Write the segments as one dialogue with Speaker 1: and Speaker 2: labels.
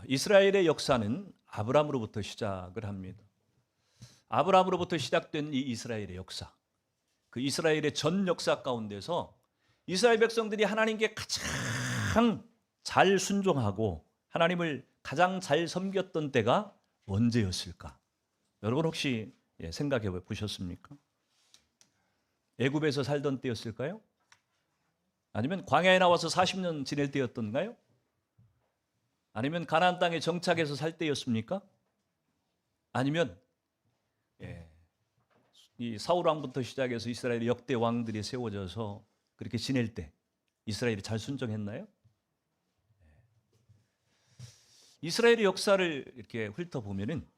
Speaker 1: 이스라엘의 역사는 아브라함으로부터 시작을 합니다. 아브라함으로부터 시작된 이 이스라엘의 역사, 그 이스라엘의 전 역사 가운데서 이스라엘 백성들이 하나님께 가장 잘 순종하고 하나님을 가장 잘 섬겼던 때가 언제였을까? 여러분 혹시 생각해 보셨습니까? 애굽에서 살던 때였을까요? 아니면 광야에 나와서 40년 지낼 때였던가요? 아니면 가나안 땅에 정착해서 살 때였습니까? 아니면 이 사울 왕부터 시작해서 이스라엘의 역대 왕들이 세워져서 그렇게 지낼 때 이스라엘이 잘 순종했나요? 이스라엘의 역사를 이렇게 훑어보면은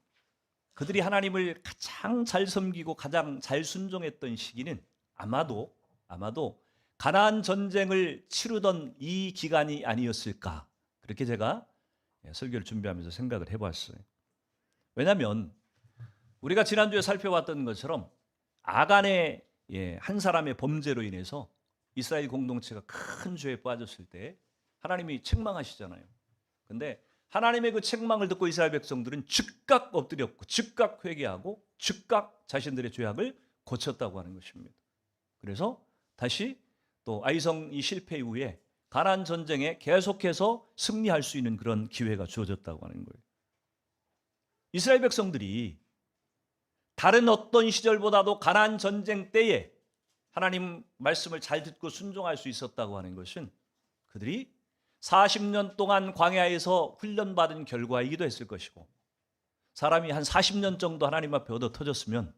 Speaker 1: 그들이 하나님을 가장 잘 섬기고 가장 잘 순종했던 시기는 아마도 가나안 전쟁을 치르던 이 기간이 아니었을까, 그렇게 제가 설교를 준비하면서 생각을 해봤어요. 왜냐하면 우리가 지난주에 살펴봤던 것처럼 아간의 한 사람의 범죄로 인해서 이스라엘 공동체가 큰 죄에 빠졌을 때 하나님이 책망하시잖아요. 근데 하나님의 그 책망을 듣고 이스라엘 백성들은 즉각 엎드렸고 즉각 회개하고 즉각 자신들의 죄악을 고쳤다고 하는 것입니다. 그래서 다시 또 아이성 이 실패 이후에 가나안 전쟁에 계속해서 승리할 수 있는 그런 기회가 주어졌다고 하는 거예요. 이스라엘 백성들이 다른 어떤 시절보다도 가나안 전쟁 때에 하나님 말씀을 잘 듣고 순종할 수 있었다고 하는 것은 그들이 40년 동안 광야에서 훈련받은 결과이기도 했을 것이고, 사람이 한 40년 정도 하나님 앞에 얻어 터졌으면,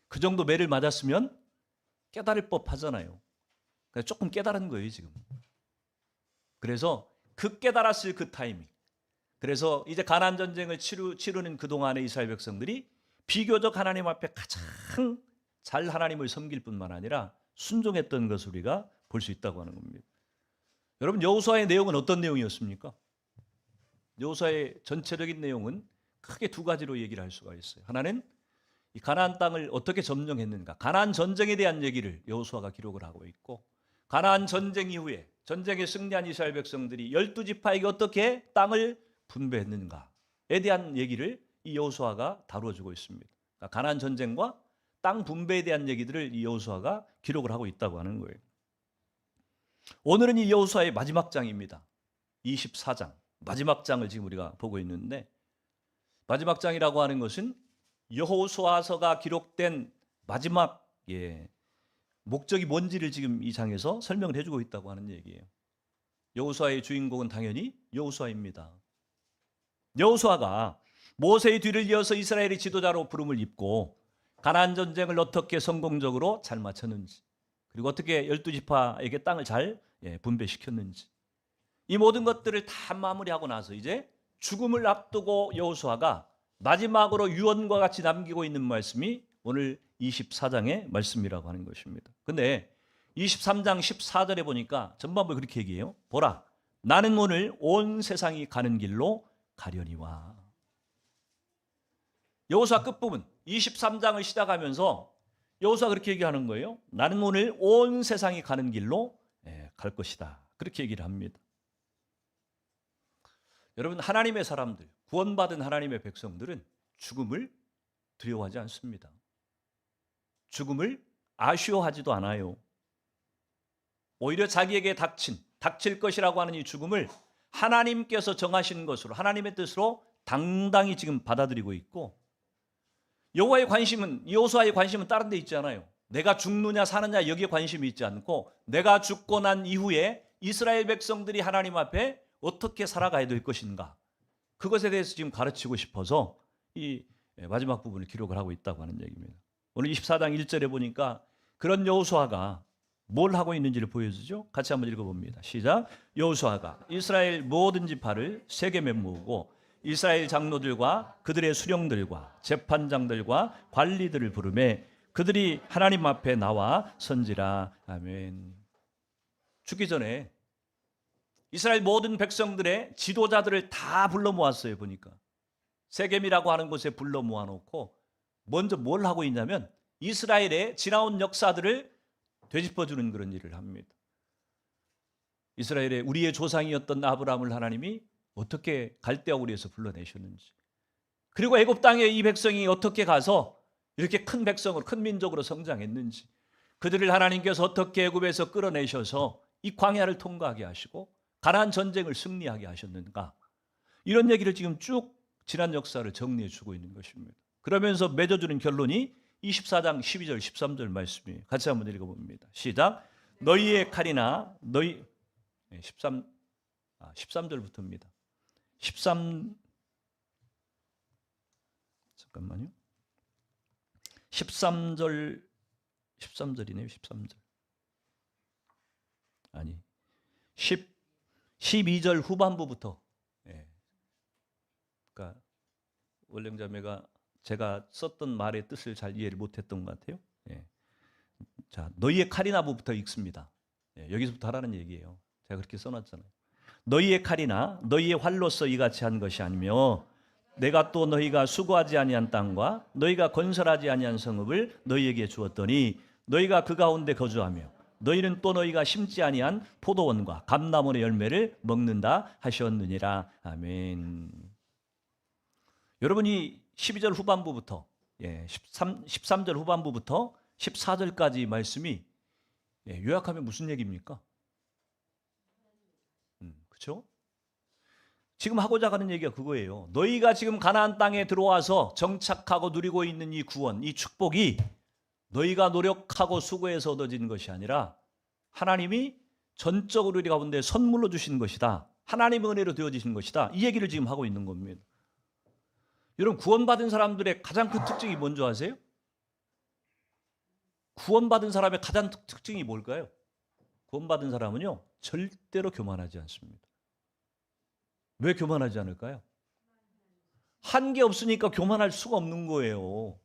Speaker 1: 그 정도 매를 맞았으면 깨달을 법하잖아요. 그러니까 조금 깨달은 거예요 지금. 그래서 그 깨달았을 그 타이밍, 그래서 이제 가나안 전쟁을 치르는 그동안의 이스라엘 백성들이 비교적 하나님 앞에 가장 잘 하나님을 섬길 뿐만 아니라 순종했던 것을 우리가 볼 수 있다고 하는 겁니다. 여러분, 여호수아의 내용은 어떤 내용이었습니까? 여호수아의 전체적인 내용은 크게 두 가지로 얘기를 할 수가 있어요. 하나는 이 가나안 땅을 어떻게 점령했는가, 가나안 전쟁에 대한 얘기를 여호수아가 기록을 하고 있고, 가나안 전쟁 이후에 전쟁에 승리한 이스라엘 백성들이 12지파에게 어떻게 땅을 분배했는가에 대한 얘기를 이 여호수아가 다루어주고 있습니다. 그러니까 가나안 전쟁과 땅 분배에 대한 얘기들을 이 여호수아가 기록을 하고 있다고 하는 거예요. 오늘은 이 여호수아의 마지막 장입니다. 24장, 마지막 장을 지금 우리가 보고 있는데, 마지막 장이라고 하는 것은 여호수아서가 기록된 마지막 목적이 뭔지를 지금 이 장에서 설명을 해주고 있다고 하는 얘기예요. 여호수아의 주인공은 당연히 여호수아입니다. 여호수아가 모세의 뒤를 이어서 이스라엘의 지도자로 부름을 입고 가나안 전쟁을 어떻게 성공적으로 잘 마쳤는지, 그리고 어떻게 12지파에게 땅을 잘 분배시켰는지, 이 모든 것들을 다 마무리하고 나서 이제 죽음을 앞두고 여호수아가 마지막으로 유언과 같이 남기고 있는 말씀이 오늘 24장의 말씀이라고 하는 것입니다. 근데 23장 14절에 보니까 전반부에 그렇게 얘기해요. 보라, 나는 오늘 온 세상이 가는 길로 가려니와. 여호수아 끝부분 23장을 시작하면서 여호수아가 그렇게 얘기하는 거예요. 나는 오늘 온 세상이 가는 길로 갈 것이다, 그렇게 얘기를 합니다. 여러분, 하나님의 사람들, 구원받은 하나님의 백성들은 죽음을 두려워하지 않습니다. 죽음을 아쉬워하지도 않아요. 오히려 자기에게 닥칠 것이라고 하는 이 죽음을 하나님께서 정하신 것으로, 하나님의 뜻으로 당당히 지금 받아들이고 있고, 여호수아의 관심은 다른 데 있지 않아요. 내가 죽느냐 사느냐 여기에 관심이 있지 않고, 내가 죽고 난 이후에 이스라엘 백성들이 하나님 앞에 어떻게 살아가야 될 것인가, 그것에 대해서 지금 가르치고 싶어서 이 마지막 부분을 기록을 하고 있다고 하는 얘기입니다. 오늘 24장 1절에 보니까 그런 여호수아가 뭘 하고 있는지를 보여주죠. 같이 한번 읽어봅니다. 시작. 여호수아가 이스라엘 모든 지파를 세겜에 모으고 이스라엘 장로들과 그들의 수령들과 재판장들과 관리들을 부르매 그들이 하나님 앞에 나와 선지라. 아멘. 죽기 전에 이스라엘 모든 백성들의 지도자들을 다 불러 모았어요. 보니까 세겜이라고 하는 곳에 불러 모아놓고 먼저 뭘 하고 있냐면 이스라엘의 지나온 역사들을 되짚어주는 그런 일을 합니다. 이스라엘의 우리의 조상이었던 아브라함을 하나님이 어떻게 갈대아우리에서 불러내셨는지, 그리고 애굽 땅에 이 백성이 어떻게 가서 이렇게 큰 백성으로, 큰 민족으로 성장했는지, 그들을 하나님께서 어떻게 애굽에서 끌어내셔서 이 광야를 통과하게 하시고 가나안 전쟁을 승리하게 하셨는가, 이런 얘기를 지금 쭉 지난 역사를 정리해 주고 있는 것입니다. 그러면서 맺어주는 결론이 24장 12절 13절 말씀이에요. 같이 한번 읽어봅니다. 시작. 너희의 칼이나 너희 13절부터입니다. 13절이네요. 13절이네요. 아니 12절 후반부부터. 그러니까 원령자매가 제가 썼던 말의 뜻을 잘 이해를 못했던 것 같아요. 자, 너희의 칼이나부터 읽습니다. 여기서부터 하라는 얘기예요. 제가 그렇게 써놨잖아요. 너희의 칼이나 너희의 활로서 이같이 한 것이 아니며 내가 또 너희가 수고하지 아니한 땅과 너희가 건설하지 아니한 성읍을 너희에게 주었더니 너희가 그 가운데 거주하며 너희는 또 너희가 심지 아니한 포도원과 감람원의 열매를 먹는다 하셨느니라. 아멘. 여러분이 12절 후반부부터 13절 후반부부터 14절까지 말씀이 요약하면 무슨 얘기입니까? 그렇죠? 지금 하고자 하는 얘기가 그거예요. 너희가 지금 가나안 땅에 들어와서 정착하고 누리고 있는 이 구원, 이 축복이 너희가 노력하고 수고해서 얻어진 것이 아니라 하나님이 전적으로 우리 가운데 선물로 주신 것이다. 하나님의 은혜로 되어지신 것이다. 이 얘기를 지금 하고 있는 겁니다. 여러분, 구원받은 사람들의 가장 큰 특징이 뭔지 아세요? 구원받은 사람의 가장 특징이 뭘까요? 구원받은 사람은요, 절대로 교만하지 않습니다. 왜 교만하지 않을까요? 한 게 없으니까 교만할 수가 없는 거예요.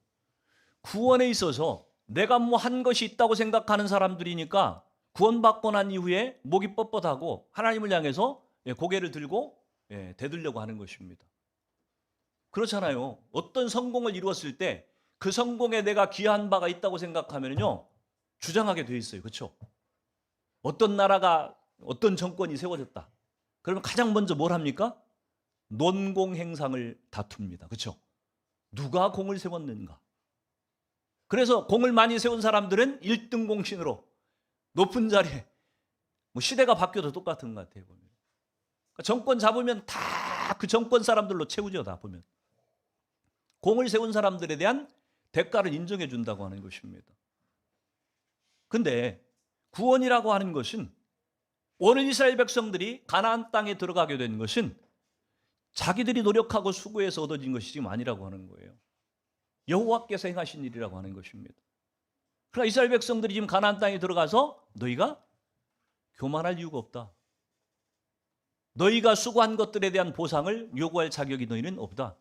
Speaker 1: 구원에 있어서 내가 뭐 한 것이 있다고 생각하는 사람들이니까 구원받고 난 이후에 목이 뻣뻣하고 하나님을 향해서 고개를 들고 대들려고 하는 것입니다. 그렇잖아요. 어떤 성공을 이루었을 때 그 성공에 내가 기여한 바가 있다고 생각하면요, 주장하게 돼 있어요. 그렇죠? 어떤 나라가, 어떤 정권이 세워졌다. 그러면 가장 먼저 뭘 합니까? 논공 행상을 다툽니다. 그렇죠? 누가 공을 세웠는가? 그래서 공을 많이 세운 사람들은 1등 공신으로 높은 자리에, 뭐 시대가 바뀌어도 똑같은 것 같아요. 보면. 그러니까 정권 잡으면 다 그 정권 사람들로 채우죠. 다 보면. 공을 세운 사람들에 대한 대가를 인정해 준다고 하는 것입니다. 근데 구원이라고 하는 것은, 오늘 이스라엘 백성들이 가나안 땅에 들어가게 된 것은 자기들이 노력하고 수고해서 얻어진 것이 지금 아니라고 하는 거예요. 여호와께서 행하신 일이라고 하는 것입니다. 그러나 이스라엘 백성들이 지금 가나안 땅에 들어가서 너희가 교만할 이유가 없다. 너희가 수고한 것들에 대한 보상을 요구할 자격이 너희는 없다.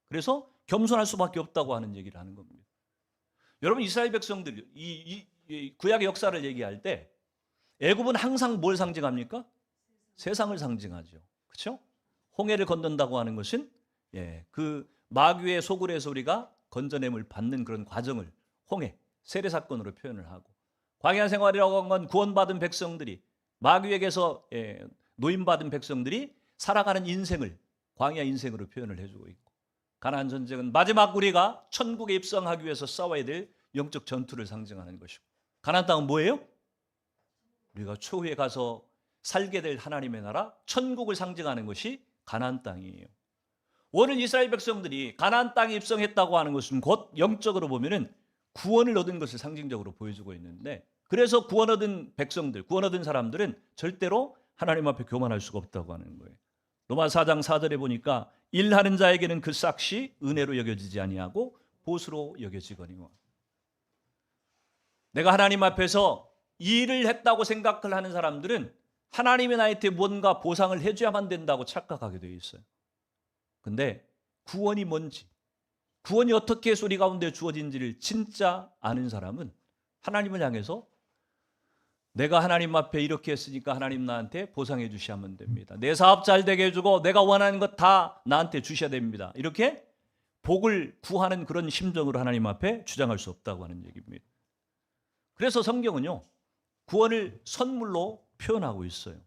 Speaker 1: 그래서 겸손할 수밖에 없다고 하는 얘기를 하는 겁니다. 여러분, 이스라엘 백성들, 이 구약의 역사를 얘기할 때 애굽은 항상 뭘 상징합니까? 세상을 상징하죠. 그렇죠? 홍해를 건넌다고 하는 것은 그 마귀의 소굴에서 우리가 건져냄을 받는 그런 과정을 홍해, 세례 사건으로 표현을 하고, 광야 생활이라고 하는 건 구원받은 백성들이, 마귀에게서 노임받은 백성들이 살아가는 인생을 광야 인생으로 표현을 해주고 있고, 가나안 전쟁은 마지막 우리가 천국에 입성하기 위해서 싸워야 될 영적 전투를 상징하는 것이고, 가나안 땅은 뭐예요? 우리가 추후에 가서 살게 될 하나님의 나라, 천국을 상징하는 것이 가나안 땅이에요. 오늘 이스라엘 백성들이 가나안 땅에 입성했다고 하는 것은 곧 영적으로 보면은 구원을 얻은 것을 상징적으로 보여주고 있는데, 그래서 구원 얻은 백성들, 구원 얻은 사람들은 절대로 하나님 앞에 교만할 수가 없다고 하는 거예요. 로마 4장 4절에 보니까 일하는 자에게는 그 싹이 은혜로 여겨지지 아니하고 보수로 여겨지거니와. 내가 하나님 앞에서 이 일을 했다고 생각을 하는 사람들은 하나님이 나한테 뭔가 보상을 해줘야만 된다고 착각하게 되어 있어요. 근데 구원이 뭔지, 구원이 어떻게 해서 우리 가운데 주어진지를 진짜 아는 사람은 하나님을 향해서 내가 하나님 앞에 이렇게 했으니까 하나님 나한테 보상해 주셔야만 됩니다. 내 사업 잘 되게 해주고 내가 원하는 것 다 나한테 주셔야 됩니다. 이렇게 복을 구하는 그런 심정으로 하나님 앞에 주장할 수 없다고 하는 얘기입니다. 그래서 성경은요, 구원을 선물로 표현하고 있어요.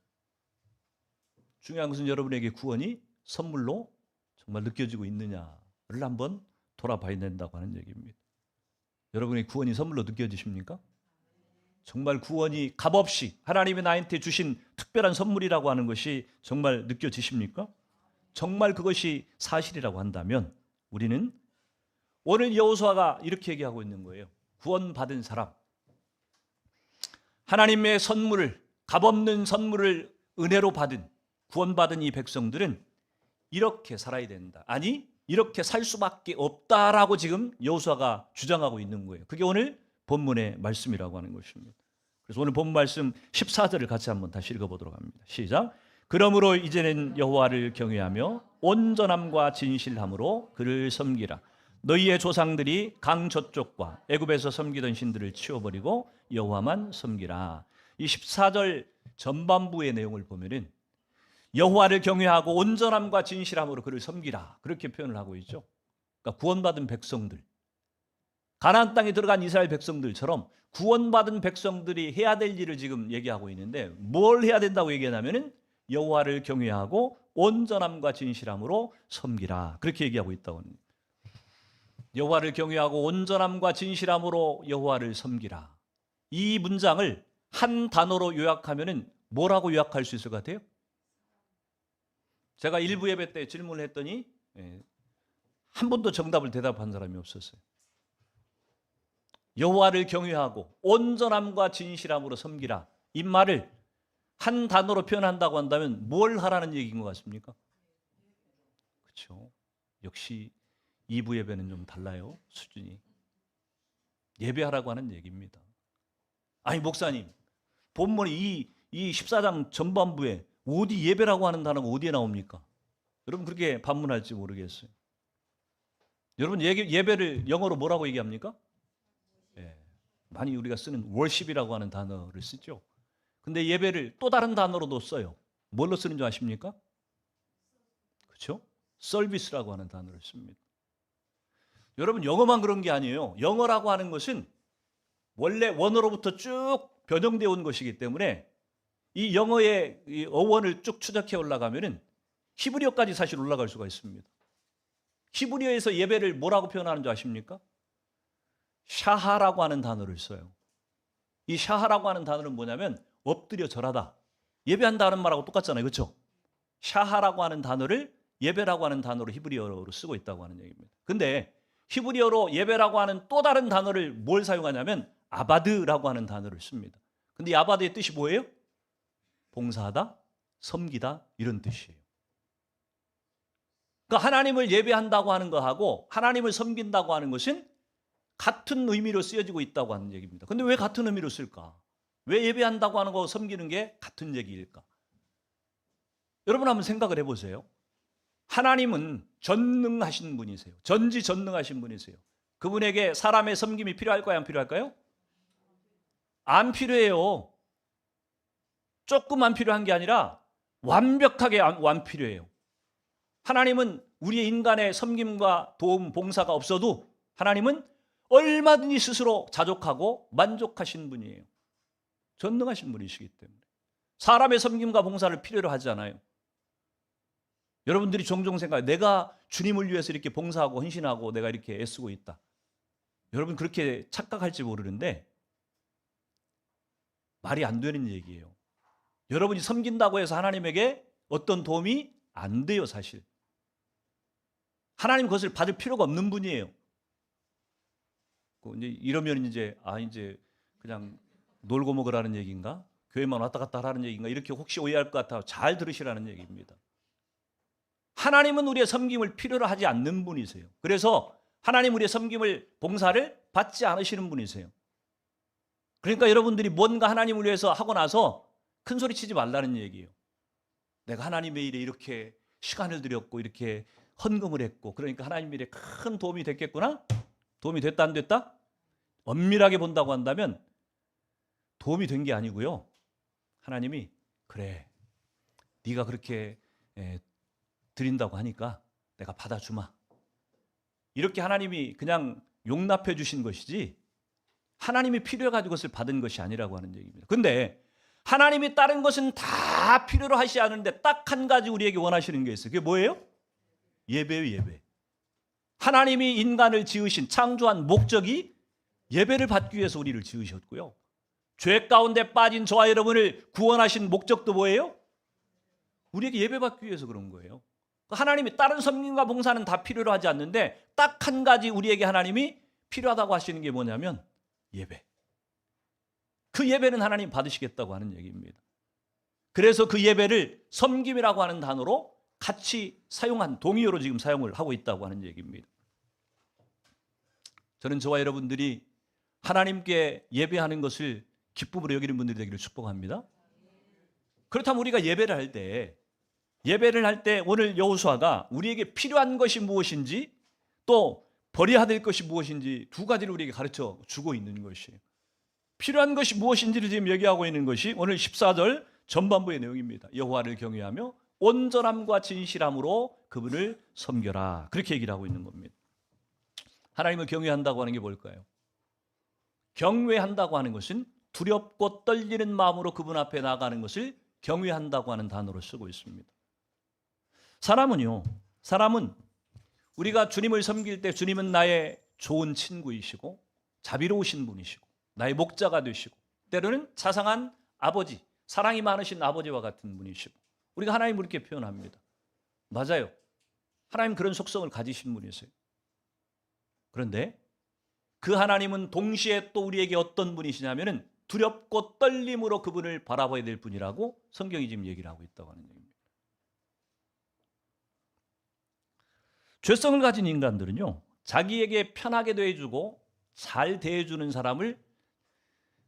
Speaker 1: 중요한 것은 여러분에게 구원이 선물로 정말 느껴지고 있느냐를 한번 돌아봐야 된다고 하는 얘기입니다. 여러분의 구원이 선물로 느껴지십니까? 정말 구원이 값없이 하나님이 나한테 주신 특별한 선물이라고 하는 것이 정말 느껴지십니까? 정말 그것이 사실이라고 한다면 우리는 오늘 여호수아가 이렇게 얘기하고 있는 거예요. 구원받은 사람, 하나님의 선물을, 값없는 선물을 은혜로 받은, 구원받은 이 백성들은 이렇게 살아야 된다. 아니, 이렇게 살 수밖에 없다라고 지금 여호수아가 주장하고 있는 거예요. 그게 오늘 본문의 말씀이라고 하는 것입니다. 그래서 오늘 본문 말씀 14절을 같이 한번 다시 읽어보도록 합니다. 시작. 그러므로 이제는 여호와를 경외하며 온전함과 진실함으로 그를 섬기라. 너희의 조상들이 강 저쪽과 애굽에서 섬기던 신들을 치워버리고 여호와만 섬기라. 이 14절 전반부의 내용을 보면은 여호와를 경외하고 온전함과 진실함으로 그를 섬기라, 그렇게 표현을 하고 있죠. 그러니까 구원받은 백성들, 가나안 땅에 들어간 이스라엘 백성들처럼 구원받은 백성들이 해야 될 일을 지금 얘기하고 있는데, 뭘 해야 된다고 얘기하냐면은 여호와를 경외하고 온전함과 진실함으로 섬기라, 그렇게 얘기하고 있다고 합니다. 여호와를 경외하고 온전함과 진실함으로 여호와를 섬기라. 이 문장을 한 단어로 요약하면은 뭐라고 요약할 수 있을 것 같아요? 제가 일부 예배 때 질문을 했더니 한 번도 정답을 대답한 사람이 없었어요. 여호와를 경외하고 온전함과 진실함으로 섬기라, 이 말을 한 단어로 표현한다고 한다면 뭘 하라는 얘기인 것 같습니까? 그렇죠. 역시 2부 예배는 좀 달라요, 수준이. 예배하라고 하는 얘기입니다. 아니 목사님, 본문 이 14장 전반부에 어디 예배라고 하는 단어가 어디에 나옵니까? 여러분 그렇게 반문할지 모르겠어요. 여러분 예배를 영어로 뭐라고 얘기합니까? 많이 우리가 쓰는 worship이라고 하는 단어를 쓰죠. 근데 예배를 또 다른 단어로도 써요. 뭘로 쓰는 줄 아십니까? 그렇죠? 서비스라고 하는 단어를 씁니다. 여러분 영어만 그런 게 아니에요. 영어라고 하는 것은 원래 원어로부터 쭉 변형되어 온 것이기 때문에 이 영어의 이 어원을 쭉 추적해 올라가면은 히브리어까지 사실 올라갈 수가 있습니다. 히브리어에서 예배를 뭐라고 표현하는 줄 아십니까? 샤하라고 하는 단어를 써요. 이 샤하라고 하는 단어는 뭐냐면 엎드려 절하다, 예배한다는 말하고 똑같잖아요, 그렇죠? 샤하라고 하는 단어를 예배라고 하는 단어로 히브리어로 쓰고 있다고 하는 얘기입니다. 근데 히브리어로 예배라고 하는 또 다른 단어를 뭘 사용하냐면 아바드라고 하는 단어를 씁니다. 근데 이 아바드의 뜻이 뭐예요? 봉사하다, 섬기다, 이런 뜻이에요. 그러니까 하나님을 예배한다고 하는 것하고 하나님을 섬긴다고 하는 것은 같은 의미로 쓰여지고 있다고 하는 얘기입니다. 근데 왜 같은 의미로 쓸까? 왜 예배한다고 하는 거 섬기는 게 같은 얘기일까? 여러분 한번 생각을 해보세요. 하나님은 전능하신 분이세요. 전지전능하신 분이세요. 그분에게 사람의 섬김이 필요할까요? 안 필요할까요? 안 필요해요. 조금만 필요한 게 아니라 완벽하게 안 필요해요. 하나님은 우리의 인간의 섬김과 도움, 봉사가 없어도 하나님은 얼마든지 스스로 자족하고 만족하신 분이에요. 전능하신 분이시기 때문에 사람의 섬김과 봉사를 필요로 하지 않아요. 여러분들이 종종 생각해요. 내가 주님을 위해서 이렇게 봉사하고 헌신하고 내가 이렇게 애쓰고 있다. 여러분 그렇게 착각할지 모르는데 말이 안 되는 얘기예요. 여러분이 섬긴다고 해서 하나님에게 어떤 도움이 안 돼요, 사실. 하나님 그것을 받을 필요가 없는 분이에요. 이제 이러면 이제 그냥 놀고 먹으라는 얘기인가? 교회만 왔다 갔다 하라는 얘기인가? 이렇게 혹시 오해할 것 같아요. 잘 들으시라는 얘기입니다. 하나님은 우리의 섬김을 필요로 하지 않는 분이세요. 그래서 하나님 우리의 섬김을, 봉사를 받지 않으시는 분이세요. 그러니까 여러분들이 뭔가 하나님을 위해서 하고 나서 큰 소리 치지 말라는 얘기예요. 내가 하나님의 일에 이렇게 시간을 들였고 이렇게 헌금을 했고 그러니까 하나님 일에 큰 도움이 됐겠구나? 도움이 됐다 안 됐다? 엄밀하게 본다고 한다면 도움이 된 게 아니고요. 하나님이 그래, 네가 그렇게 드린다고 하니까 내가 받아주마, 이렇게 하나님이 그냥 용납해 주신 것이지 하나님이 필요해가지고 그것을 받은 것이 아니라고 하는 얘기입니다. 근데 하나님이 다른 것은 다 필요로 하시지 않는데 딱 한 가지 우리에게 원하시는 게 있어요. 그게 뭐예요? 예배예요, 예배. 하나님이 인간을 지으신 창조한 목적이 예배를 받기 위해서 우리를 지으셨고요. 죄 가운데 빠진 저와 여러분을 구원하신 목적도 뭐예요? 우리에게 예배 받기 위해서 그런 거예요. 하나님이 다른 섬김과 봉사는 다 필요로 하지 않는데 딱 한 가지 우리에게 하나님이 필요하다고 하시는 게 뭐냐면 예배. 그 예배는 하나님 받으시겠다고 하는 얘기입니다. 그래서 그 예배를 섬김이라고 하는 단어로 같이 사용한 동의어로 지금 사용을 하고 있다고 하는 얘기입니다. 저는 저와 여러분들이 하나님께 예배하는 것을 기쁨으로 여기는 분들이 되기를 축복합니다. 그렇다면 우리가 예배를 할 때 오늘 여호수아가 우리에게 필요한 것이 무엇인지 또 버려야 될 것이 무엇인지 두 가지를 우리에게 가르쳐 주고 있는 것이에요. 필요한 것이 무엇인지를 지금 얘기하고 있는 것이 오늘 14절 전반부의 내용입니다. 여호와를 경외하며 온전함과 진실함으로 그분을 섬겨라. 그렇게 얘기를 하고 있는 겁니다. 하나님을 경외한다고 하는 게 뭘까요? 경외한다고 하는 것은 두렵고 떨리는 마음으로 그분 앞에 나가는 것을 경외한다고 하는 단어로 쓰고 있습니다. 사람은 우리가 주님을 섬길 때 주님은 나의 좋은 친구이시고 자비로우신 분이시고 나의 목자가 되시고 때로는 자상한 아버지, 사랑이 많으신 아버지와 같은 분이시고 우리가 하나님을 이렇게 표현합니다. 맞아요. 하나님 그런 속성을 가지신 분이세요. 그런데 그 하나님은 동시에 또 우리에게 어떤 분이시냐면은 두렵고 떨림으로 그분을 바라봐야 될 분이라고 성경이 지금 얘기를 하고 있다고 하는 얘기입니다. 죄성을 가진 인간들은요, 자기에게 편하게 대해주고 잘 대해주는 사람을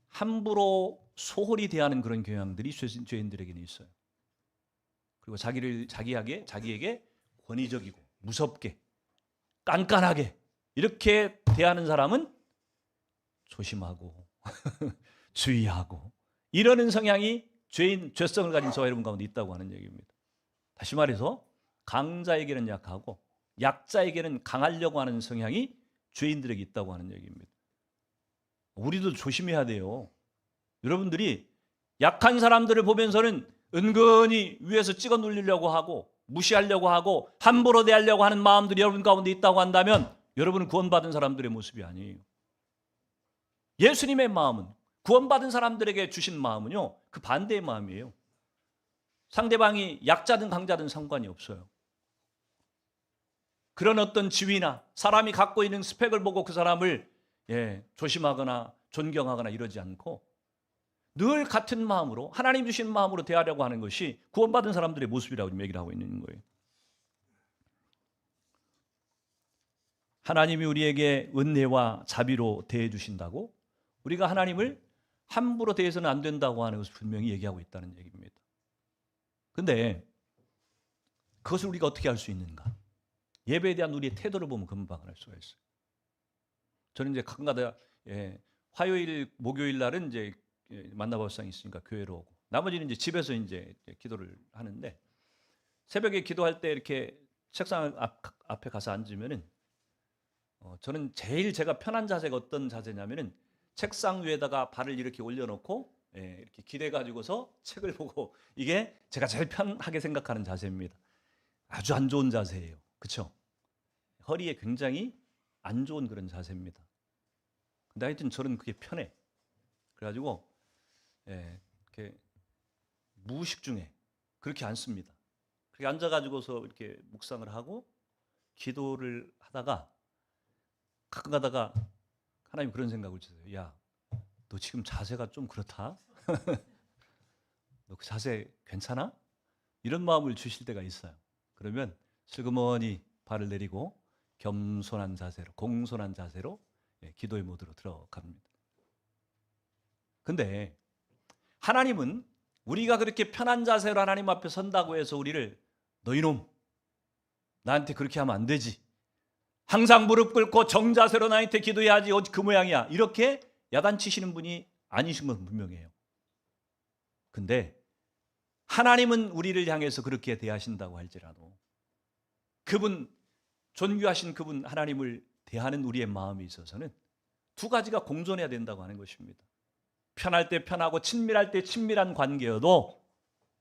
Speaker 1: 함부로 소홀히 대하는 그런 경향들이 죄인들에게는 있어요. 그리고 자기에게 권위적이고 무섭게 깐깐하게 이렇게 대하는 사람은 조심하고 주의하고 이러는 성향이 죄성을 가진 저와 여러분 가운데 있다고 하는 얘기입니다. 다시 말해서 강자에게는 약하고 약자에게는 강하려고 하는 성향이 죄인들에게 있다고 하는 얘기입니다. 우리도 조심해야 돼요. 여러분들이 약한 사람들을 보면서는 은근히 위에서 찍어 눌리려고 하고 무시하려고 하고 함부로 대하려고 하는 마음들이 여러분 가운데 있다고 한다면 여러분은 구원받은 사람들의 모습이 아니에요. 예수님의 마음은 구원받은 사람들에게 주신 마음은요, 그 반대의 마음이에요. 상대방이 약자든 강자든 상관이 없어요. 그런 어떤 지위나 사람이 갖고 있는 스펙을 보고 그 사람을 조심하거나 존경하거나 이러지 않고 늘 같은 마음으로 하나님 주신 마음으로 대하려고 하는 것이 구원받은 사람들의 모습이라고 얘기를 하고 있는 거예요. 하나님이 우리에게 은혜와 자비로 대해 주신다고 우리가 하나님을 함부로 대해서는 안 된다고 하는 것을 분명히 얘기하고 있다는 얘기입니다. 그런데 그것을 우리가 어떻게 할 수 있는가? 예배에 대한 우리의 태도를 보면 금방 알 수가 있어요. 저는 이제 가끔가다 화요일, 목요일 날은 이제 만나볼상이 있으니까 교회로 오고 나머지는 이제 집에서 이제 기도를 하는데 새벽에 기도할 때 이렇게 책상 앞에 가서 앉으면은 저는 제일 제가 편한 자세가 어떤 자세냐면은 책상 위에다가 발을 이렇게 올려놓고 이렇게 기대가지고서 책을 보고 이게 제가 제일 편하게 생각하는 자세입니다. 아주 안 좋은 자세예요. 그렇죠? 허리에 굉장히 안 좋은 그런 자세입니다. 근데 하여튼 저는 그게 편해. 그래가지고 이렇게 무의식 중에 그렇게 앉습니다. 그렇게 앉아가지고서 이렇게 묵상을 하고 기도를 하다가 가끔 가다가 하나님 그런 생각을 주세요. 야, 너 지금 자세가 좀 그렇다. 너 그 자세 괜찮아? 이런 마음을 주실 때가 있어요. 그러면 슬그머니 발을 내리고 겸손한 자세로, 공손한 자세로 기도의 모드로 들어갑니다. 근데 하나님은 우리가 그렇게 편한 자세로 하나님 앞에 선다고 해서 우리를 너 이놈 나한테 그렇게 하면 안 되지. 항상 무릎 꿇고 정자세로 나한테 기도해야지 어디 그 모양이야. 이렇게 야단치시는 분이 아니신 건 분명해요. 근데 하나님은 우리를 향해서 그렇게 대하신다고 할지라도 그분 존귀하신 그분 하나님을 대하는 우리의 마음이 있어서는 두 가지가 공존해야 된다고 하는 것입니다. 편할 때 편하고 친밀할 때 친밀한 관계여도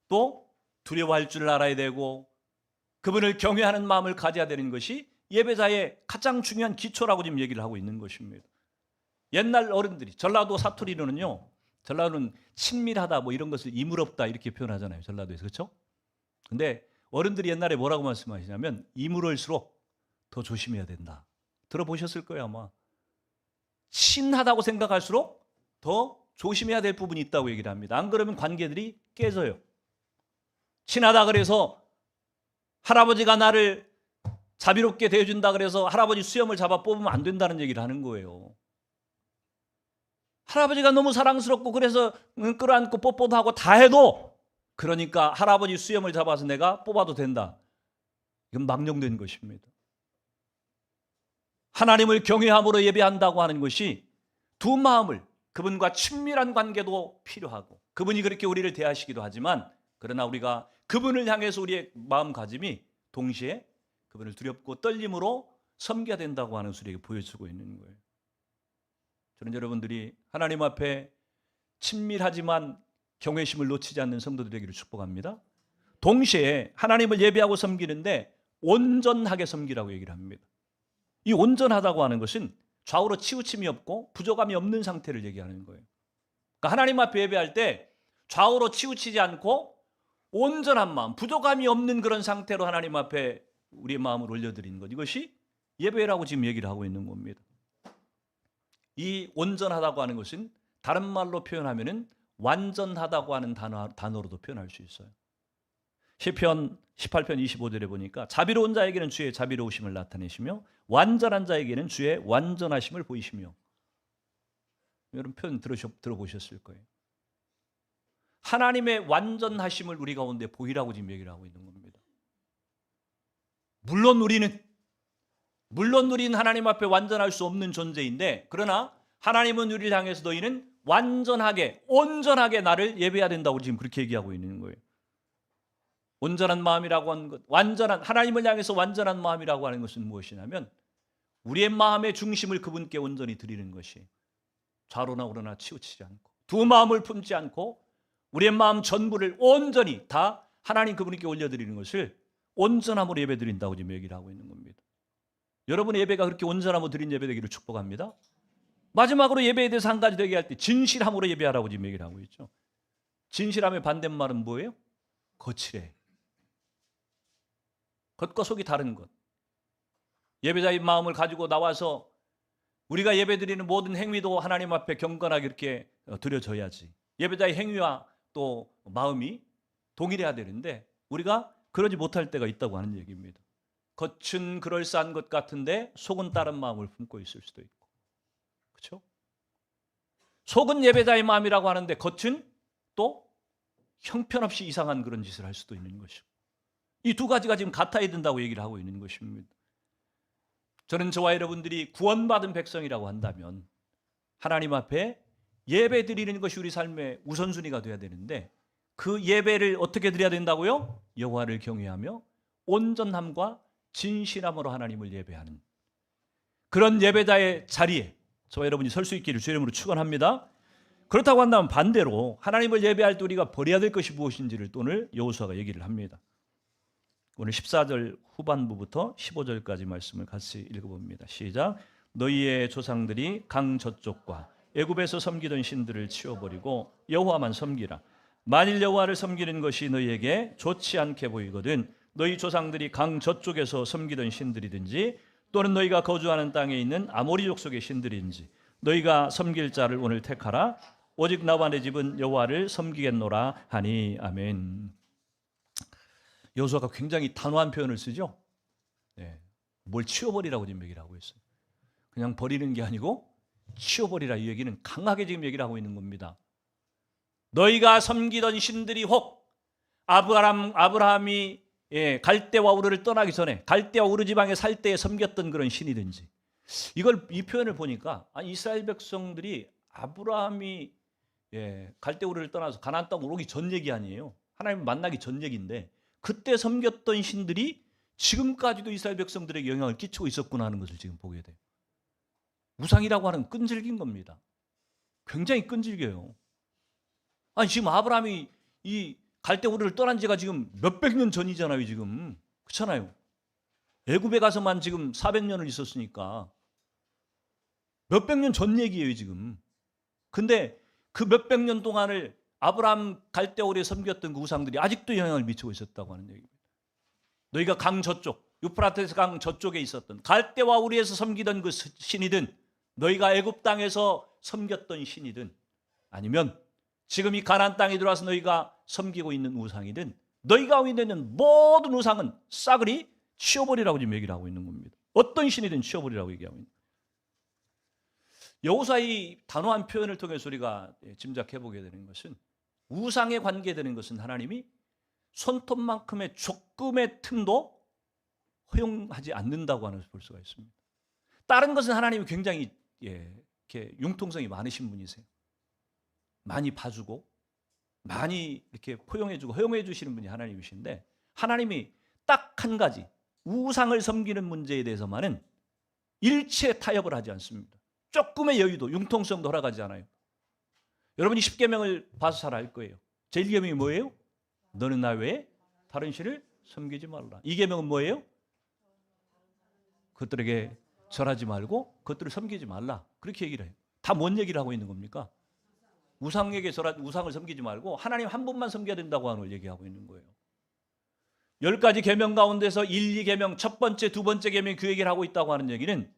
Speaker 1: 또 두려워할 줄 알아야 되고 그분을 경외하는 마음을 가져야 되는 것이 예배자의 가장 중요한 기초라고 지금 얘기를 하고 있는 것입니다. 옛날 어른들이 전라도 사투리로는요, 전라도는 친밀하다 뭐 이런 것을 이물없다 이렇게 표현하잖아요. 전라도에서. 그렇죠? 근데 어른들이 옛날에 뭐라고 말씀하시냐면 이물을수록 더 조심해야 된다. 들어보셨을 거예요 아마. 친하다고 생각할수록 더 조심해야 될 부분이 있다고 얘기를 합니다. 안 그러면 관계들이 깨져요. 친하다 그래서 할아버지가 나를 자비롭게 대해준다 그래서 할아버지 수염을 잡아 뽑으면 안 된다는 얘기를 하는 거예요. 할아버지가 너무 사랑스럽고 그래서 끌어안고 뽀뽀도 하고 다 해도 그러니까 할아버지 수염을 잡아서 내가 뽑아도 된다. 이건 망령된 것입니다. 하나님을 경외함으로 예배한다고 하는 것이 두 마음을 그분과 친밀한 관계도 필요하고 그분이 그렇게 우리를 대하시기도 하지만 그러나 우리가 그분을 향해서 우리의 마음가짐이 동시에 그분을 두렵고 떨림으로 섬겨야 된다고 하는 것을 보여주고 있는 거예요. 저는 여러분들이 하나님 앞에 친밀하지만 경외심을 놓치지 않는 성도들 되기를 축복합니다. 동시에 하나님을 예배하고 섬기는데 온전하게 섬기라고 얘기를 합니다. 이 온전하다고 하는 것은 좌우로 치우침이 없고 부족함이 없는 상태를 얘기하는 거예요. 그러니까 하나님 앞에 예배할 때 좌우로 치우치지 않고 온전한 마음, 부족함이 없는 그런 상태로 하나님 앞에 우리의 마음을 올려드리는 것, 이것이 예배라고 지금 얘기를 하고 있는 겁니다. 이 온전하다고 하는 것은 다른 말로 표현하면은 완전하다고 하는 단어로도 표현할 수 있어요. 시편 18편 25절에 보니까 자비로운 자에게는 주의 자비로우심을 나타내시며 완전한 자에게는 주의 완전하심을 보이시며, 이런 표현 들어보셨을 거예요. 하나님의 완전하심을 우리 가운데 보이라고 지금 얘기를 하고 있는 겁니다. 물론 우리는 하나님 앞에 완전할 수 없는 존재인데, 그러나 하나님은 우리를 향해서 너희는 완전하게 온전하게 나를 예배해야 된다고 지금 그렇게 얘기하고 있는 거예요. 온전한 마음이라고 하는 것, 완전한 하나님을 향해서 완전한 마음이라고 하는 것은 무엇이냐면 우리의 마음의 중심을 그분께 온전히 드리는 것이, 좌로나 우로나 치우치지 않고 두 마음을 품지 않고 우리의 마음 전부를 온전히 다 하나님 그분께 올려드리는 것을 온전함으로 예배드린다고 지금 얘기를 하고 있는 겁니다. 여러분의 예배가 그렇게 온전함으로 드린 예배 되기를 축복합니다. 마지막으로 예배에 대해서 한 가지 되게 할 때 진실함으로 예배하라고 지금 얘기를 하고 있죠. 진실함의 반대말은 뭐예요? 거칠해. 겉과 속이 다른 것. 예배자의 마음을 가지고 나와서 우리가 예배드리는 모든 행위도 하나님 앞에 경건하게 이렇게 드려져야지. 예배자의 행위와 또 마음이 동일해야 되는데 우리가 그러지 못할 때가 있다고 하는 얘기입니다. 겉은 그럴싸한 것 같은데 속은 다른 마음을 품고 있을 수도 있고, 그렇죠? 속은 예배자의 마음이라고 하는데 겉은 또 형편없이 이상한 그런 짓을 할 수도 있는 것이고, 이 두 가지가 지금 같아야 된다고 얘기를 하고 있는 것입니다. 저는 저와 여러분들이 구원받은 백성이라고 한다면 하나님 앞에 예배 드리는 것이 우리 삶의 우선순위가 되어야 되는데, 그 예배를 어떻게 드려야 된다고요? 여호와를 경외하며 온전함과 진실함으로 하나님을 예배하는 그런 예배자의 자리에 저와 여러분이 설 수 있기를 주의 이름으로 축원합니다. 그렇다고 한다면 반대로 하나님을 예배할 때 우리가 버려야 될 것이 무엇인지를 또 오늘 여호수아가 얘기를 합니다. 오늘 14절 후반부부터 15절까지 말씀을 같이 읽어봅니다. 시작. 너희의 조상들이 강 저쪽과 애굽에서 섬기던 신들을 치워버리고 여호와만 섬기라. 만일 여호와를 섬기는 것이 너희에게 좋지 않게 보이거든 너희 조상들이 강 저쪽에서 섬기던 신들이든지 또는 너희가 거주하는 땅에 있는 아모리 족속의 신들인지 너희가 섬길 자를 오늘 택하라. 오직 나와 내 집은 여호와를 섬기겠노라 하니. 아멘. 여호수아가 굉장히 단호한 표현을 쓰죠. 네. 뭘 치워버리라고 지금 얘기를 하고 있어요. 그냥 버리는 게 아니고 치워버리라, 이 얘기는 강하게 지금 얘기를 하고 있는 겁니다. 너희가 섬기던 신들이 혹 아브라함이 갈대와 우르를 떠나기 전에 갈대와 우르 지방에 살 때에 섬겼던 그런 신이든지, 이 표현을 보니까 이스라엘 백성들이 아브라함이 갈대 우르를 떠나서 가나안 땅으로 오기 전 얘기 아니에요. 하나님을 만나기 전 얘기인데 그때 섬겼던 신들이 지금까지도 이스라엘 백성들에게 영향을 끼치고 있었구나 하는 것을 지금 보게 돼요. 우상이라고 하는 끈질긴 겁니다. 굉장히 끈질겨요. 아니 지금 아브라함이 이 갈대우르를 떠난 지가 지금 몇백 년 전이잖아요. 지금 그렇잖아요. 애굽에 가서만 지금 400년을 있었으니까 몇백 년 전 얘기예요 지금. 근데 그 몇백 년 동안을 아브라함 갈대우르에 섬겼던 그 우상들이 아직도 영향을 미치고 있었다고 하는 얘기입니다. 너희가 강 저쪽, 유프라테스 강 저쪽에 있었던 갈대와 우리에서 섬기던 그 신이든, 너희가 애굽 땅에서 섬겼던 신이든, 아니면 지금 이 가나안 땅에 들어와서 너희가 섬기고 있는 우상이든, 너희가 하고 있는 모든 우상은 싸그리 치워버리라고 지금 얘기를 하고 있는 겁니다. 어떤 신이든 치워버리라고 얘기하고 있는 거예요. 여호수아 이 단호한 표현을 통해서 우리가 짐작해 보게 되는 것은, 우상에 관계되는 것은 하나님이 손톱만큼의 조금의 틈도 허용하지 않는다고 하는 것을 볼 수가 있습니다. 다른 것은 하나님이 굉장히 이렇게 융통성이 많으신 분이세요. 많이 봐주고 많이 이렇게 포용해주고 허용해 주시는 분이 하나님이신데, 하나님이 딱 한 가지 우상을 섬기는 문제에 대해서만은 일체 타협을 하지 않습니다. 조금의 여유도 융통성도 허락하지 않아요. 여러분이 십계명을 봐서 잘 알 거예요. 제1계명이 뭐예요? 너는 나 외에 다른 신을 섬기지 말라. 2계명은 뭐예요? 그것들에게 절하지 말고 그것들을 섬기지 말라. 그렇게 얘기를 해요. 다 뭔 얘기를 하고 있는 겁니까? 우상을 섬기지 말고 하나님 한 분만 섬겨야 된다고 하는 걸 얘기하고 있는 거예요. 10가지 계명 가운데서 1, 2계명, 첫 번째, 두 번째 계명이 그 얘기를 하고 있다고 하는 얘기는,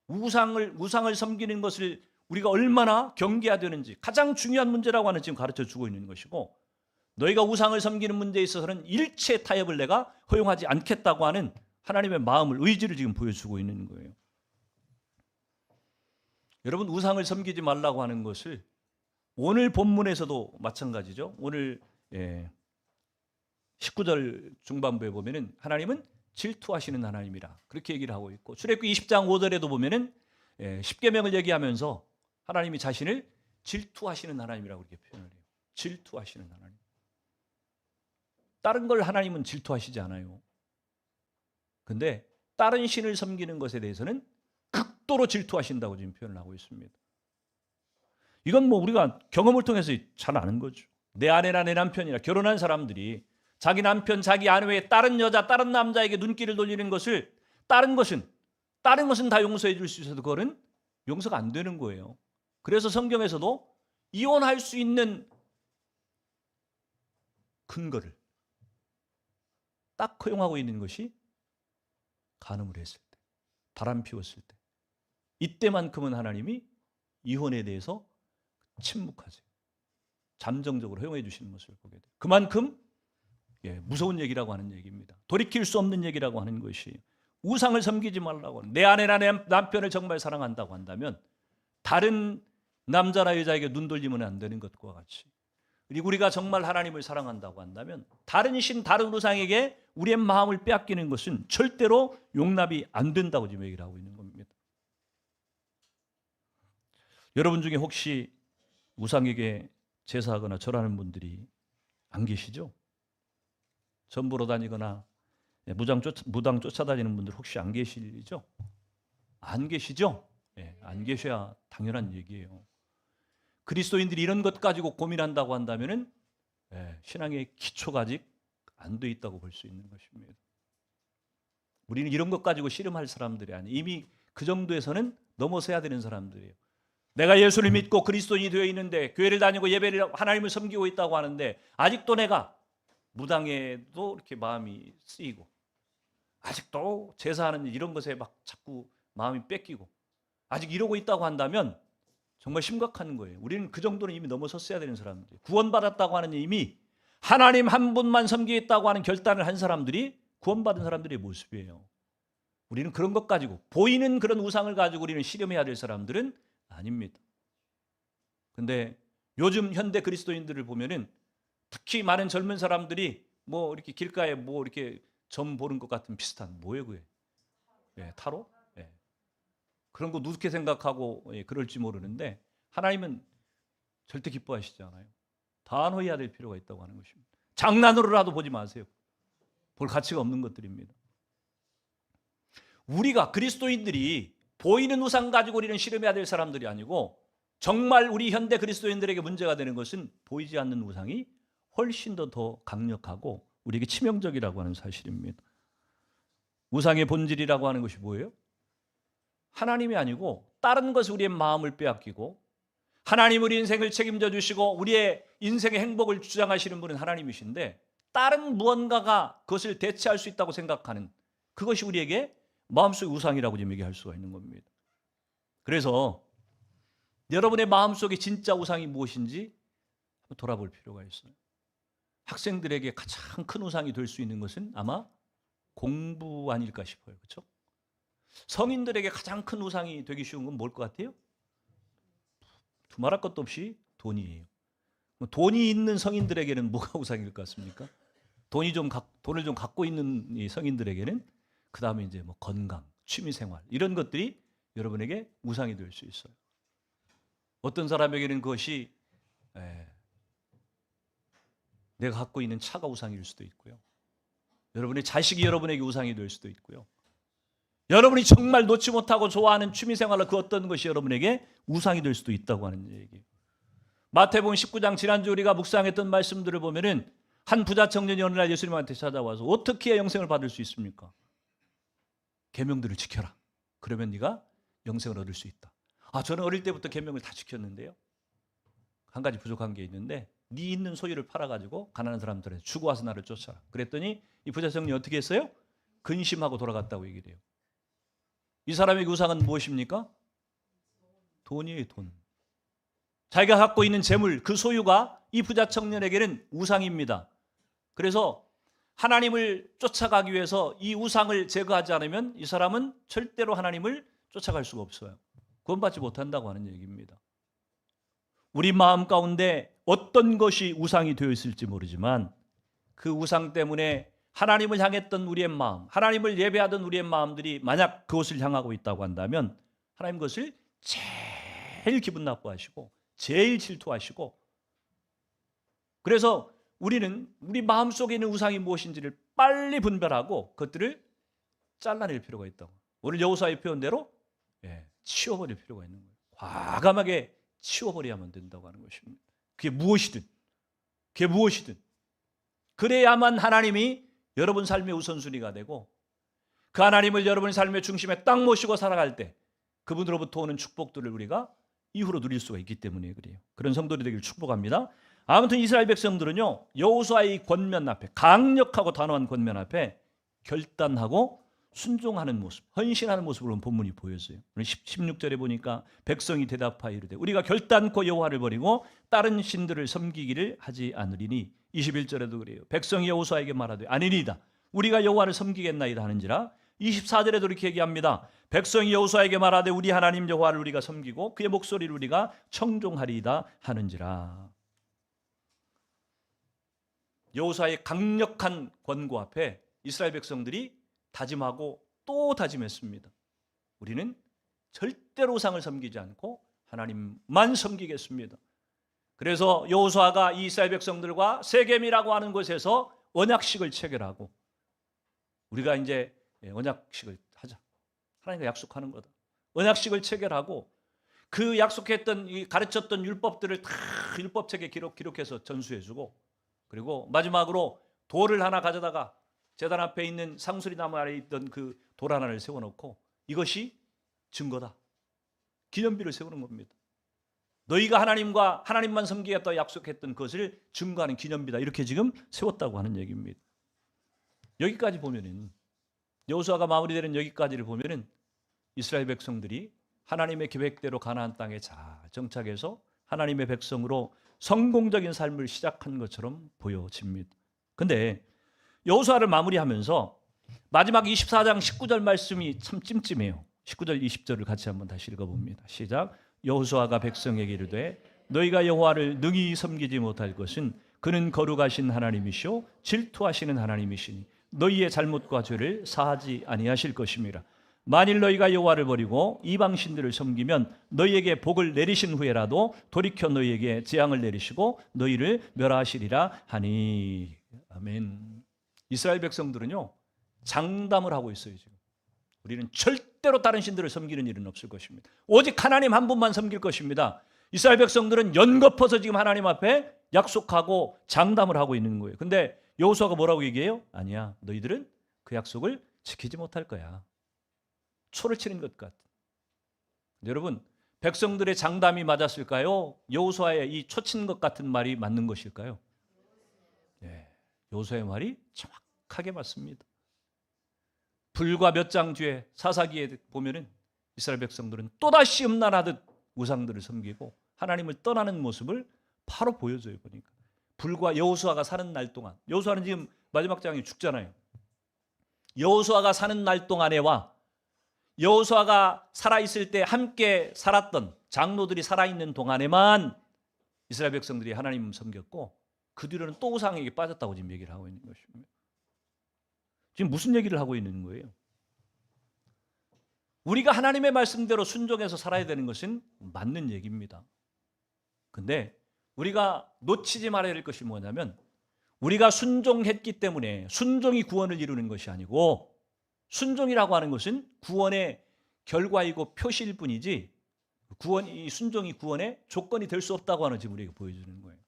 Speaker 1: 우상을 섬기는 것을 우리가 얼마나 경계해야 되는지 가장 중요한 문제라고 하는 지금 가르쳐 주고 있는 것이고, 너희가 우상을 섬기는 문제에 있어서는 일체 타협을 내가 허용하지 않겠다고 하는 하나님의 마음을, 의지를 지금 보여주고 있는 거예요. 여러분, 우상을 섬기지 말라고 하는 것을 오늘 본문에서도 마찬가지죠. 오늘 19절 중반부에 보면은 하나님은 질투하시는 하나님이라 그렇게 얘기를 하고 있고, 출애굽기 20장 5절에도 보면은 10계명을 얘기하면서 하나님이 자신을 질투하시는 하나님이라고 그렇게 표현을 해요. 질투하시는 하나님. 다른 걸 하나님은 질투하시지 않아요. 근데 다른 신을 섬기는 것에 대해서는 극도로 질투하신다고 지금 표현을 하고 있습니다. 이건 뭐 우리가 경험을 통해서 잘 아는 거죠. 내 아내나 내 남편이나 결혼한 사람들이 자기 남편, 자기 아내 외에 다른 여자, 다른 남자에게 눈길을 돌리는 것을, 다른 것은 다 용서해 줄 수 있어도 그거는 용서가 안 되는 거예요. 그래서 성경에서도 이혼할 수 있는 근거를 딱 허용하고 있는 것이 간음을 했을 때, 바람 피웠을 때, 이때만큼은 하나님이 이혼에 대해서 침묵하세요. 잠정적으로 허용해 주시는 모습을 보게 돼요. 그만큼 무서운 얘기라고 하는 얘기입니다. 돌이킬 수 없는 얘기라고 하는 것이, 우상을 섬기지 말라고, 내 아내나 내 남편을 정말 사랑한다고 한다면 다른 남자나 여자에게 눈 돌리면 안 되는 것과 같이, 그리고 우리가 정말 하나님을 사랑한다고 한다면 다른 신, 다른 우상에게 우리의 마음을 빼앗기는 것은 절대로 용납이 안 된다고 지금 얘기를 하고 있는 겁니다. 여러분 중에 혹시 우상에게 제사하거나 절하는 분들이 안 계시죠? 전보러 다니거나 무당 쫓아다니는 분들 혹시 안 계시죠? 안 계시죠? 안 계셔야 당연한 얘기예요. 그리스도인들이 이런 것 가지고 고민한다고 한다면은 신앙의 기초가 아직 안 돼 있다고 볼 수 있는 것입니다. 우리는 이런 것 가지고 씨름할 사람들이 아니에요. 이미 그 정도에서는 넘어서야 되는 사람들이에요. 내가 예수를 믿고 그리스도인이 되어 있는데, 교회를 다니고 예배를, 하나님을 섬기고 있다고 하는데, 아직도 내가 무당에도 이렇게 마음이 쓰이고, 아직도 제사하는 이런 것에 막 자꾸 마음이 뺏기고, 아직 이러고 있다고 한다면 정말 심각한 거예요. 우리는 그 정도는 이미 넘어섰어야 되는 사람들이에요. 구원받았다고 하는 이미 하나님 한 분만 섬기겠다고 하는 결단을 한 사람들이 구원받은 사람들의 모습이에요. 우리는 그런 것 가지고, 보이는 그런 우상을 가지고 우리는 씨름해야 될 사람들은 아닙니다. 근데 요즘 현대 그리스도인들을 보면은, 특히 많은 젊은 사람들이 뭐 이렇게 길가에 뭐 이렇게 점 보는 것 같은 비슷한, 뭐예요 그게? 타로? 그런 거 누렇게 생각하고 그럴지 모르는데, 하나님은 절대 기뻐하시지 않아요. 단호해야 될 필요가 있다고 하는 것입니다. 장난으로라도 보지 마세요. 볼 가치가 없는 것들입니다. 우리가 그리스도인들이 보이는 우상 가지고 우리는 씨름해야 될 사람들이 아니고, 정말 우리 현대 그리스도인들에게 문제가 되는 것은 보이지 않는 우상이 훨씬 더 강력하고 우리에게 치명적이라고 하는 사실입니다. 우상의 본질이라고 하는 것이 뭐예요? 하나님이 아니고 다른 것에 우리의 마음을 빼앗기고, 하나님 우리 인생을 책임져 주시고 우리의 인생의 행복을 주장하시는 분은 하나님이신데 다른 무언가가 그것을 대체할 수 있다고 생각하는 그것이 우리에게 마음속의 우상이라고 지금 얘기할 수가 있는 겁니다. 그래서 여러분의 마음속에 진짜 우상이 무엇인지 한번 돌아볼 필요가 있어요. 학생들에게 가장 큰 우상이 될 수 있는 것은 아마 공부 아닐까 싶어요. 그렇죠? 성인들에게 가장 큰 우상이 되기 쉬운 건 뭘 것 같아요? 두말할 것도 없이 돈이에요. 돈이 있는 성인들에게는 뭐가 우상일 것 같습니까? 돈을 좀 갖고 있는 이 성인들에게는 그 다음에 이제 뭐 건강, 취미생활 이런 것들이 여러분에게 우상이 될 수 있어요. 어떤 사람에게는 그것이 내가 갖고 있는 차가 우상일 수도 있고요. 여러분의 자식이 여러분에게 우상이 될 수도 있고요. 여러분이 정말 놓지 못하고 좋아하는 취미생활로 그 어떤 것이 여러분에게 우상이 될 수도 있다고 하는 얘기예요. 마태복음 19장 지난주 우리가 묵상했던 말씀들을 보면은 한 부자 청년이 어느 날 예수님한테 찾아와서 어떻게 해야 영생을 받을 수 있습니까? 계명들을 지켜라. 그러면 네가 영생을 얻을 수 있다. 저는 어릴 때부터 계명을 다 지켰는데요. 한 가지 부족한 게 있는데 네 있는 소유를 팔아가지고 가난한 사람들한테 주고 와서 나를 쫓아라. 그랬더니 이 부자 청년이 어떻게 했어요? 근심하고 돌아갔다고 얘기를 해요. 이 사람의 우상은 무엇입니까? 돈이에요, 돈. 자기가 갖고 있는 재물, 그 소유가 이 부자 청년에게는 우상입니다. 그래서 하나님을 쫓아가기 위해서 이 우상을 제거하지 않으면 이 사람은 절대로 하나님을 쫓아갈 수가 없어요. 구원받지 못한다고 하는 얘기입니다. 우리 마음 가운데 어떤 것이 우상이 되어 있을지 모르지만 그 우상 때문에 하나님을 향했던 우리의 마음, 하나님을 예배하던 우리의 마음들이 만약 그것을 향하고 있다고 한다면 하나님 그것을 제일 기분 나빠하시고 제일 질투하시고, 그래서 우리는 우리 마음속에 있는 우상이 무엇인지를 빨리 분별하고 그것들을 잘라낼 필요가 있다고. 오늘 여호수아의 표현대로 치워버릴 필요가 있는 거예요. 과감하게 치워버려야만 된다고 하는 것입니다. 그게 무엇이든 그래야만 하나님이 여러분 삶의 우선순위가 되고 그 하나님을 여러분의 삶의 중심에 딱 모시고 살아갈 때 그분으로부터 오는 축복들을 우리가 이후로 누릴 수가 있기 때문에 그래요. 그런 성도들이 되기를 축복합니다. 아무튼 이스라엘 백성들은요, 여호수아의 권면 앞에, 강력하고 단호한 권면 앞에 결단하고 순종하는 모습, 헌신하는 모습으로 본문이 보여져요. 16절에 보니까 백성이 대답하여 이르되 우리가 결단코 여호와를 버리고 다른 신들을 섬기기를 하지 않으리니. 21절에도 그래요. 백성이 여호수아에게 말하되 아니니이다. 우리가 여호와를 섬기겠나이다 하는지라. 24절에도 이렇게 얘기합니다. 백성이 여호수아에게 말하되 우리 하나님 여호와를 우리가 섬기고 그의 목소리를 우리가 청종하리이다 하는지라. 여호수아의 강력한 권고 앞에 이스라엘 백성들이 다짐하고 또 다짐했습니다. 우리는 절대로 우상을 섬기지 않고 하나님만 섬기겠습니다. 그래서 여호수아가 이 이스라엘 백성들과 세겜이라고 하는 곳에서 언약식을 체결하고 우리가 이제 언약식을 하자. 하나님과 약속하는 거다. 언약식을 체결하고 그 약속했던 가르쳤던 율법들을 다 율법책에 기록해서 전수해주고, 그리고 마지막으로 돌을 하나 가져다가 제단 앞에 있는 상수리 나무 아래에 있던 그 돌 하나를 세워놓고 이것이 증거다. 기념비를 세우는 겁니다. 너희가 하나님만 섬기겠다 약속했던 것을 증거하는 기념비다. 이렇게 지금 세웠다고 하는 얘기입니다. 여기까지 보면은 여호수아가 마무리되는 여기까지를 보면은 이스라엘 백성들이 하나님의 계획대로 가나안 땅에 잘 정착해서 하나님의 백성으로 성공적인 삶을 시작한 것처럼 보여집니다. 근데 여호수아를 마무리하면서 마지막 24장 19절 말씀이 참 찜찜해요. 19절 20절을 같이 한번 다시 읽어봅니다. 시작. 여호수아가 백성에게 이르되 너희가 여호와를 능히 섬기지 못할 것은 그는 거룩하신 하나님이시오 질투하시는 하나님이시니 너희의 잘못과 죄를 사하지 아니하실 것임이라. 만일 너희가 여호와를 버리고 이방 신들을 섬기면 너희에게 복을 내리신 후에라도 돌이켜 너희에게 재앙을 내리시고 너희를 멸하시리라 하니. 아멘. 이스라엘 백성들은요 장담을 하고 있어요. 지금 우리는 절대로 다른 신들을 섬기는 일은 없을 것입니다. 오직 하나님 한 분만 섬길 것입니다. 이스라엘 백성들은 연거퍼서 지금 하나님 앞에 약속하고 장담을 하고 있는 거예요. 근데 여호수아가 뭐라고 얘기해요? 아니야, 너희들은 그 약속을 지키지 못할 거야. 초를 치는 것 같아. 여러분, 백성들의 장담이 맞았을까요? 여호수아의 이 초친 것 같은 말이 맞는 것일까요? 네, 여호수아의 말이 정확하게 맞습니다. 불과 몇 장 뒤에 사사기에 보면은 이스라엘 백성들은 또다시 음란하듯 우상들을 섬기고 하나님을 떠나는 모습을 바로 보여줘요. 보니까 불과 여호수아가 사는 날 동안, 여호수아는 지금 마지막 장에 죽잖아요. 여호수아가 사는 날 동안에와 여호수아가 살아있을 때 함께 살았던 장로들이 살아있는 동안에만 이스라엘 백성들이 하나님을 섬겼고, 그 뒤로는 또 우상에게 빠졌다고 지금 얘기를 하고 있는 것입니다. 지금 무슨 얘기를 하고 있는 거예요? 우리가 하나님의 말씀대로 순종해서 살아야 되는 것은 맞는 얘기입니다. 근데 우리가 놓치지 말아야 될 것이 뭐냐면, 우리가 순종했기 때문에 순종이 구원을 이루는 것이 아니고, 순종이라고 하는 것은 구원의 결과이고 표시일 뿐이지, 이 순종이 구원의 조건이 될 수 없다고 하는 지금 우리에게 보여주는 거예요.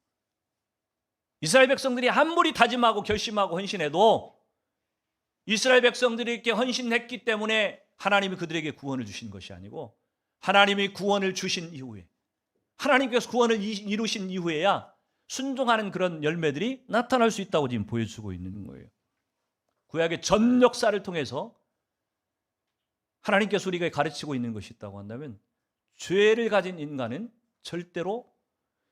Speaker 1: 이스라엘 백성들이 아무리 다짐하고 결심하고 헌신해도 이스라엘 백성들이 이렇게 헌신했기 때문에 하나님이 그들에게 구원을 주신 것이 아니고, 하나님이 구원을 주신 이후에, 하나님께서 구원을 이루신 이후에야 순종하는 그런 열매들이 나타날 수 있다고 지금 보여주고 있는 거예요. 구약의 전 역사를 통해서 하나님께서 우리에게 가르치고 있는 것이 있다고 한다면, 죄를 가진 인간은 절대로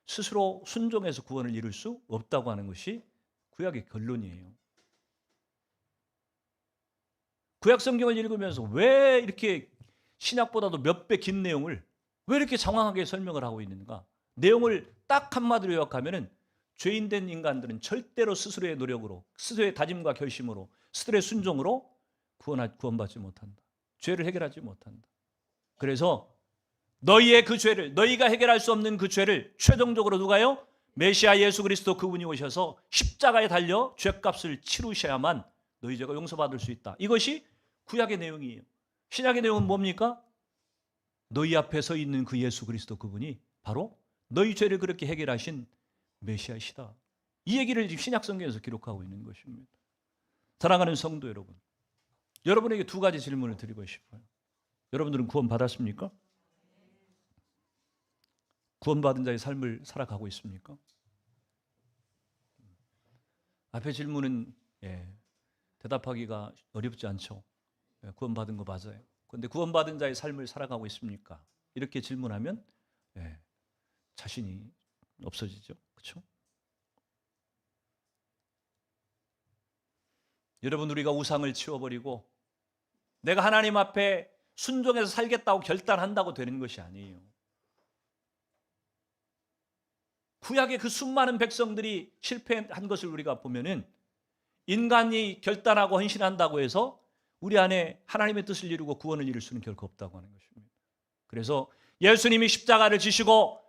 Speaker 1: 스스로 순종해서 구원을 이룰 수 없다고 하는 것이 구약의 결론이에요. 구약 성경을 읽으면서 왜 이렇게 신약보다도 몇 배 긴 내용을 왜 이렇게 장황하게 설명을 하고 있는가? 내용을 딱 한마디로 요약하면은, 죄인된 인간들은 절대로 스스로의 노력으로, 스스로의 다짐과 결심으로, 스스로의 순종으로 구원받지 못한다. 죄를 해결하지 못한다. 그래서 너희의 그 죄를, 너희가 해결할 수 없는 그 죄를 최종적으로 누가요? 메시아 예수 그리스도 그분이 오셔서 십자가에 달려 죄값을 치르셔야만 너희 죄가 용서받을 수 있다. 이것이 구약의 내용이에요. 신약의 내용은 뭡니까? 너희 앞에 서 있는 그 예수 그리스도 그분이 바로 너희 죄를 그렇게 해결하신 메시아이시다. 이 얘기를 지금 신약 성경에서 기록하고 있는 것입니다. 사랑하는 성도 여러분, 여러분에게 두 가지 질문을 드리고 싶어요. 여러분들은 구원 받았습니까? 구원받은 자의 삶을 살아가고 있습니까? 앞에 질문은 대답하기가 어렵지 않죠. 구원받은 거 맞아요. 그런데 구원받은 자의 삶을 살아가고 있습니까? 이렇게 질문하면 자신이 없어지죠. 그렇죠? 여러분, 우리가 우상을 치워버리고 내가 하나님 앞에 순종해서 살겠다고 결단한다고 되는 것이 아니에요. 구약의 그 수많은 백성들이 실패한 것을 우리가 보면은, 인간이 결단하고 헌신한다고 해서 우리 안에 하나님의 뜻을 이루고 구원을 이룰 수는 결코 없다고 하는 것입니다. 그래서 예수님이 십자가를 지시고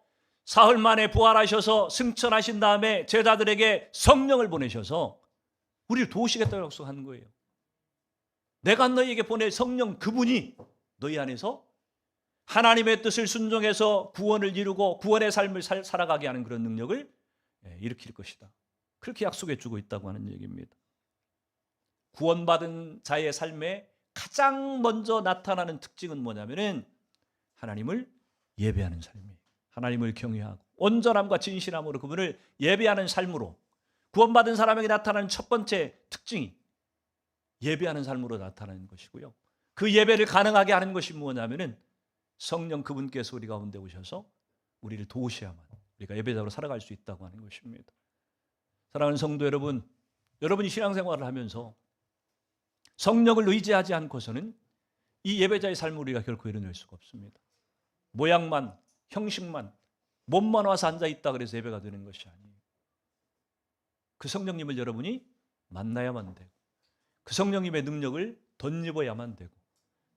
Speaker 1: 사흘 만에 부활하셔서 승천하신 다음에 제자들에게 성령을 보내셔서 우리를 도우시겠다고 약속한 거예요. 내가 너희에게 보낼 성령 그분이 너희 안에서 하나님의 뜻을 순종해서 구원을 이루고 구원의 삶을 살아가게 하는 그런 능력을 일으킬 것이다. 그렇게 약속해 주고 있다고 하는 얘기입니다. 구원받은 자의 삶에 가장 먼저 나타나는 특징은 뭐냐면은, 하나님을 예배하는 삶이에요. 하나님을 경외하고 온전함과 진실함으로 그분을 예배하는 삶으로, 구원받은 사람에게 나타나는 첫 번째 특징이 예배하는 삶으로 나타나는 것이고요. 그 예배를 가능하게 하는 것이 뭐냐면은, 성령 그분께서 우리 가운데 오셔서 우리를 도우셔야만 우리가 예배자로 살아갈 수 있다고 하는 것입니다. 사랑하는 성도 여러분, 여러분이 신앙생활을 하면서 성령을 의지하지 않고서는 이 예배자의 삶을 우리가 결코 이뤄낼 수가 없습니다. 모양만, 형식만, 몸만 와서 앉아있다 그래서 예배가 되는 것이 아니에요. 그 성령님을 여러분이 만나야만 되고, 그 성령님의 능력을 덧입어야만 되고,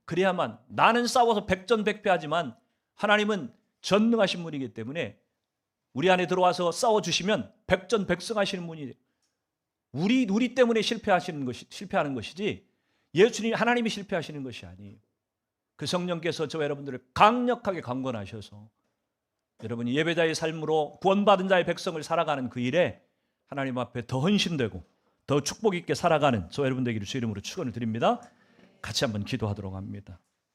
Speaker 1: 그래야만, 나는 싸워서 백전백패하지만 하나님은 전능하신 분이기 때문에 우리 안에 들어와서 싸워주시면 백전백승하시는 분이, 우리 때문에 실패하는 것이지 예수님 하나님이 실패하시는 것이 아니에요. 그 성령께서 저와 여러분들을 강력하게 강권하셔서 여러분이 예배자의 삶으로 구원받은 자의 백성을 살아가는 그 일에 하나님 앞에 더 헌신되고 더 축복 있게 살아가는 저와 여러분 되기를 주 이름으로 축원을 드립니다. 같이 한번 기도하도록 합니다.